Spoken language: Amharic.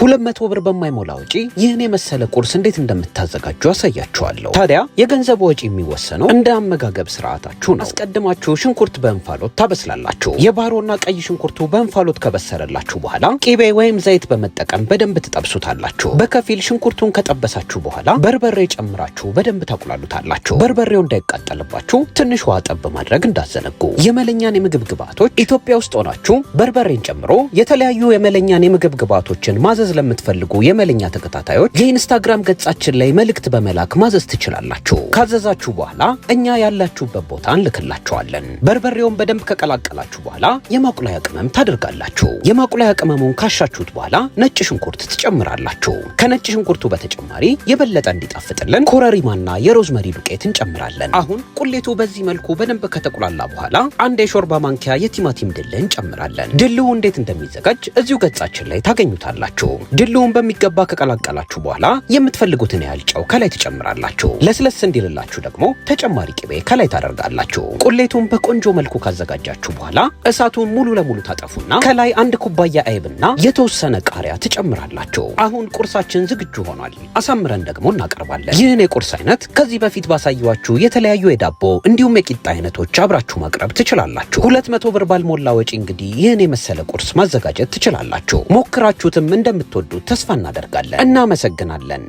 200 ብር በማይሞላ ወጪ ይህን የመሰለ ቁርስ እንዴት እንደምታዘጋጁ አሳያችኋለሁ። ታዲያ የገንዘብ ወጪ የሚወሰነው እንደ አመጋገብ ስርዓታችሁ ነው። አስቀድማችሁ ሽንኩርት በእንፋሎት ታበስላላችሁ። የባሮና ቀይ ሽንኩርቱ በእንፋሎት ከበሰለላችሁ በኋላ ቂቤ ወይም ዘይት በመጠቀም በደንብ ትጠብሱታላችሁ። በከፊል ሽንኩርቱን ከጠበሳችሁ በኋላ በርበሬ ጨምራችሁ በደንብ ታቁላሉታላችሁ። በርበሬው እንዳይቃጠልባችሁ ትንሽ ውሃ ጠብ ማድረግ እንዳዘነጉ። የመለኛን የምግብ ግብአቶች ኢትዮጵያ ውስጥ ሆናችሁ በርበሬን ጨምሮ የተለያዩ የመለኛን የምግብ ግብአቶችን ማዘዝ ለምትፈልጉ የመለኛ ተከታታዮች የኢንስታግራም ገጻችን ላይ መልእክት በመላክ ማዘዝ ትችላላችሁ። ካዘዛችሁ በኋላ እኛ ያላችሁበት ቦታ እንልክላችኋለን። በርበሬውን በደንብ ከቀላቀላችሁ በኋላ የማቁላያ ቅመም ታደርጋላችሁ። የማቁላያ ቅመሙን ካሻችሁት በኋላ ነጭ ሽንኩርት ትጨምራላችሁ። ከነጭ ሽንኩርቱ በተጨማሪ የበለጠ እንዲጣፍጥልን ኮረሪማና የሮዝመሪ ዱቄት እንጨምራለን። አሁን ቁሌቱ በዚህ መልኩ በደንብ ከተቁላላ በኋላ አንድ የሾርባ ማንኪያ የቲማቲም ድልህ እንጨምራለን። ድልሁ እንዴት እንደሚዘጋጅ እዚሁ ገጻችን ላይ ታገኙታላችሁ። ድልሁን በሚገባ ከቀላቀላችሁ በኋላ የምትፈልጉትን ያህል ጨው ከላይ ትጨምራላችሁ። ለስለስ እንዲልላችሁ ደግሞ ተጨማሪ ቅቤ ከላይ ታደርጋላችሁ። ቁሌቱን በቆንጆ መልኩ ካዘጋጃችሁ በኋላ እሳቱን ሙሉ ለሙሉ ታጠፉና ከላይ አንድ ኩባያ አይብና የተወሰነ ቃሪያ ትጨምራላችሁ። አሁን ቁርሳችን ዝግጁ ሆኗል። አሳምረን ደግሞ እናቀርባለን። ይህን የቁርስ አይነት ከዚህ በፊት ባሳየኋችሁ የተለያዩ የዳቦ እንዲሁም የቂጣ አይነቶች አብራችሁ ማቅረብ ትችላላችሁ። 200 ብር ባልሞላ ወጪ እንግዲህ ይህን የመሰለ ቁርስ ማዘጋጀት ትችላላችሁ። ሞክራችሁትም እንደምትወዱት ተስፋ እናደርጋለን። እናመሰግናለን።